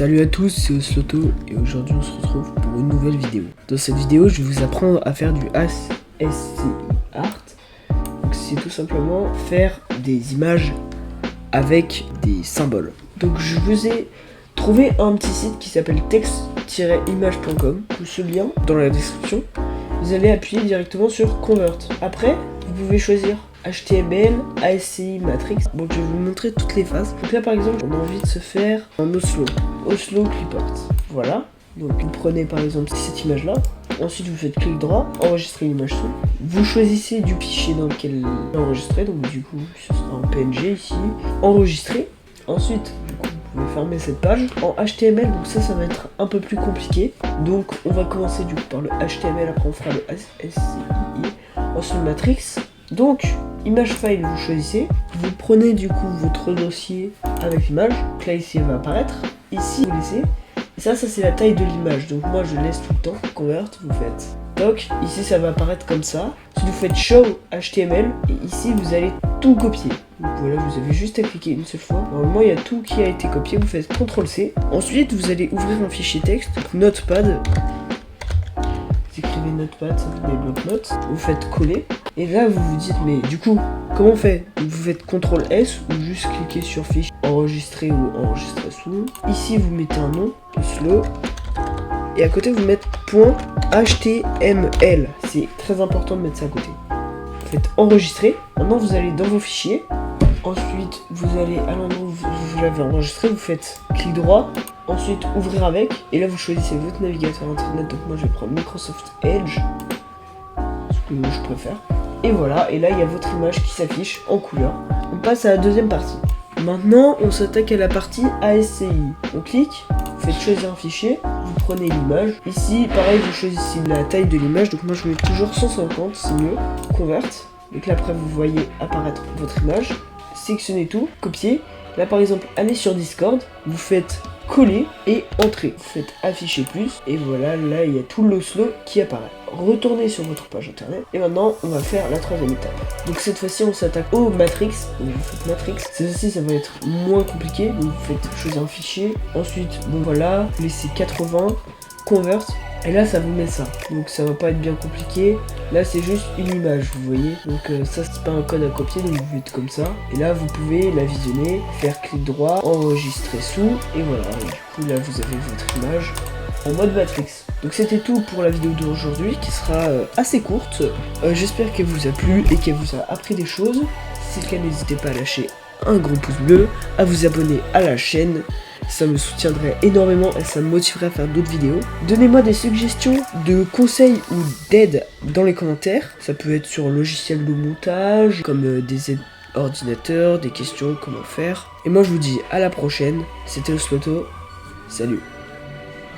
Salut à tous, c'est Osloto et aujourd'hui on se retrouve pour une nouvelle vidéo. Dans cette vidéo, je vais vous apprendre à faire du ASCII Art. Donc c'est tout simplement faire des images avec des symboles. Donc je vous ai trouvé un petit site qui s'appelle text-image.com. Ce lien dans la description. Vous allez appuyer directement sur Convert. Après, vous pouvez choisir HTML, ASCII, Matrix. Bon, je vais vous montrer toutes les phases. Donc là, par exemple, on a envie de se faire un Oslo clipart. Voilà. Donc vous prenez par exemple cette image-là. Ensuite, vous faites clic droit, enregistrer l'image sous. Vous choisissez du fichier dans lequel enregistrer. Donc du coup, ce sera en PNG ici. Enregistrer. Ensuite, du coup, vous pouvez fermer cette page en HTML. Donc ça va être un peu plus compliqué. Donc on va commencer du coup par le HTML. Après, on fera le ASCII. Ensuite, Matrix. Donc, image file, vous choisissez, vous prenez du coup votre dossier avec l'image, donc là ici elle va apparaître, ici vous laissez, et ça c'est la taille de l'image, donc moi je laisse tout le temps, convert, vous faites toc, ici ça va apparaître comme ça, ensuite vous faites show HTML, et ici vous allez tout copier, donc voilà vous avez juste à cliquer une seule fois, normalement il y a tout qui a été copié, vous faites CTRL-C, ensuite vous allez ouvrir un fichier texte, donc Notepad, vous écrivez Notepad, ça vous met bloc-notes, vous faites coller. Et là vous vous dites mais du coup comment on fait? Vous faites CTRL S ou juste cliquer sur fiche enregistrer ou enregistrer sous. Ici vous mettez un nom, Oslo. Et à côté vous mettez .html. C'est très important de mettre ça à côté. Vous faites enregistrer. Maintenant vous allez dans vos fichiers. Ensuite vous allez à l'endroit où vous l'avez enregistré, vous faites clic droit. Ensuite ouvrir avec. Et là vous choisissez votre navigateur internet. Donc moi je vais prendre Microsoft Edge. Ce que je préfère. Et voilà, et là il y a votre image qui s'affiche en couleur. On passe à la deuxième partie. Maintenant, on s'attaque à la partie ASCII. On clique, vous faites choisir un fichier, vous prenez l'image. Ici, pareil, vous choisissez la taille de l'image. Donc moi je mets toujours 150, c'est mieux. Convert. Donc là après vous voyez apparaître votre image. Sélectionnez tout, copier. Là par exemple, allez sur Discord, vous faites coller et entrer. Vous faites afficher plus et voilà, là il y a tout l'Oslo qui apparaît. Retournez sur votre page internet et maintenant on va faire la troisième étape. Donc cette fois-ci on s'attaque au Matrix. Donc vous faites Matrix. Cette fois-ci ça va être moins compliqué. Donc vous faites choisir un fichier. Ensuite, bon voilà, laissez 80, convert. Et là ça vous met ça, donc ça va pas être bien compliqué. Là c'est juste une image, vous voyez. Donc ça c'est pas un code à copier, donc vous faites comme ça. Et là vous pouvez la visionner, faire clic droit, enregistrer sous, et voilà. Et du coup là vous avez votre image en mode Matrix. Donc c'était tout pour la vidéo d'aujourd'hui qui sera assez courte. J'espère qu'elle vous a plu et qu'elle vous a appris des choses. Si c'est le cas, n'hésitez pas à lâcher un gros pouce bleu, à vous abonner à la chaîne. Ça me soutiendrait énormément et ça me motiverait à faire d'autres vidéos. Donnez-moi des suggestions de conseils ou d'aide dans les commentaires. Ça peut être sur logiciel de montage, comme des aides ordinateurs, des questions, comment faire. Et moi je vous dis à la prochaine. C'était Osloto. Salut.